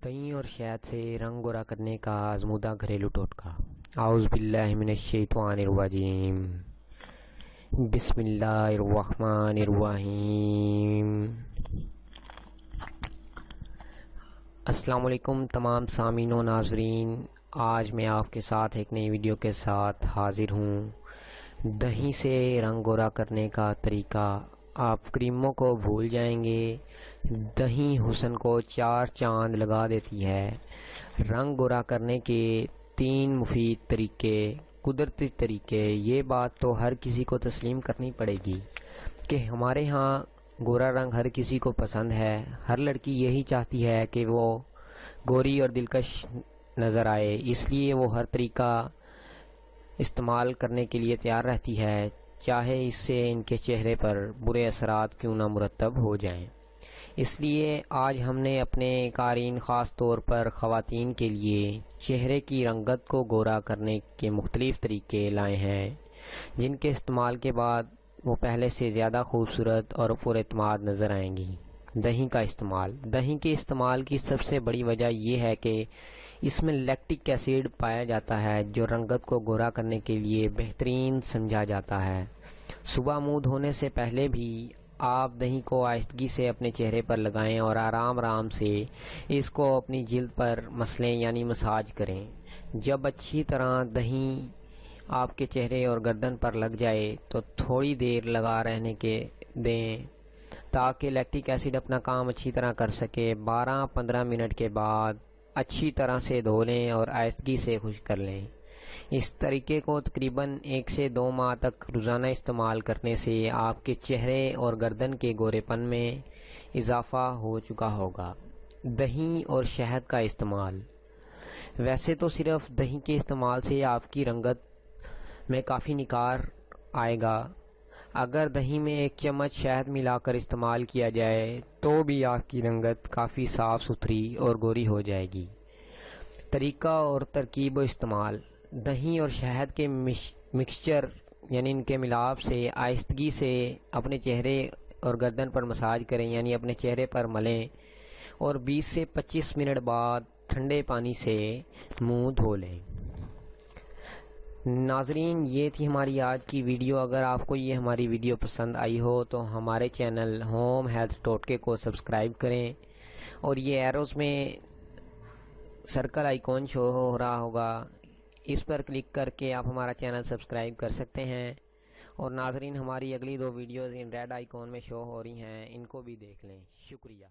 دہی اور شہد سے رنگ گورا کرنے کا آزمودہ گھریلو ٹوٹکا۔ اعوذ باللہ من الشیطان الرجیم، بسم اللہ الرحمن الرحیم۔ السلام علیکم تمام سامعین و ناظرین، آج میں آپ کے ساتھ ایک نئی ویڈیو کے ساتھ حاضر ہوں۔ دہی سے رنگ گورا کرنے کا طریقہ۔ آپ کریموں کو بھول جائیں گے، دہی حسن کو چار چاند لگا دیتی ہے۔ رنگ گورا کرنے کے 3 مفید طریقے، قدرتی طریقے۔ یہ بات تو ہر کسی کو تسلیم کرنی پڑے گی کہ ہمارے ہاں گورا رنگ ہر کسی کو پسند ہے۔ ہر لڑکی یہی چاہتی ہے کہ وہ گوری اور دلکش نظر آئے، اس لیے وہ ہر طریقہ استعمال کرنے کے لیے تیار رہتی ہے، چاہے اس سے ان کے چہرے پر برے اثرات کیوں نہ مرتب ہو جائیں۔ اس لیے آج ہم نے اپنے قارئین خاص طور پر خواتین کے لیے چہرے کی رنگت کو گورا کرنے کے مختلف طریقے لائے ہیں، جن کے استعمال کے بعد وہ پہلے سے زیادہ خوبصورت اور پر اعتماد نظر آئیں گی۔ دہی کا استعمال۔ دہی کے استعمال کی سب سے بڑی وجہ یہ ہے کہ اس میں لیکٹک ایسڈ پایا جاتا ہے، جو رنگت کو گورا کرنے کے لیے بہترین سمجھا جاتا ہے۔ صبح منہ دھونے سے پہلے بھی آپ دہی کو آہستگی سے اپنے چہرے پر لگائیں اور آرام آرام سے اس کو اپنی جلد پر مسلیں، یعنی مساج کریں۔ جب اچھی طرح دہی آپ کے چہرے اور گردن پر لگ جائے تو تھوڑی دیر لگا رہنے کے دیں تاکہ لیکٹک ایسڈ اپنا کام اچھی طرح کر سکے۔ 12-15 منٹ کے بعد اچھی طرح سے دھو لیں اور آہستگی سے خشک کر لیں۔ اس طریقے کو تقریباً 1 سے 2 ماہ تک روزانہ استعمال کرنے سے آپ کے چہرے اور گردن کے گورے پن میں اضافہ ہو چکا ہوگا۔ دہی اور شہد کا استعمال۔ ویسے تو صرف دہی کے استعمال سے آپ کی رنگت میں کافی نکھار آئے گا، اگر دہی میں 1 چمچ شہد ملا کر استعمال کیا جائے تو بھی آپ کی رنگت کافی صاف ستھری اور گوری ہو جائے گی۔ طریقہ اور ترکیب و استعمال۔ دہی اور شہد کے مکسچر یعنی ان کے ملاپ سے آہستگی سے اپنے چہرے اور گردن پر مساج کریں، یعنی اپنے چہرے پر ملیں اور 20 سے 25 منٹ بعد ٹھنڈے پانی سے منہ دھو لیں۔ ناظرین، یہ تھی ہماری آج کی ویڈیو۔ اگر آپ کو یہ ہماری ویڈیو پسند آئی ہو تو ہمارے چینل ہوم ہیلتھ ٹوٹکے کو سبسکرائب کریں، اور یہ ایروز میں سرکل آئیکن شو ہو رہا ہوگا، اس پر کلک کر کے آپ ہمارا چینل سبسکرائب کر سکتے ہیں۔ اور ناظرین، ہماری اگلی 2 ویڈیوز ان ریڈ آئیکن میں شو ہو رہی ہیں، ان کو بھی دیکھ لیں۔ شکریہ۔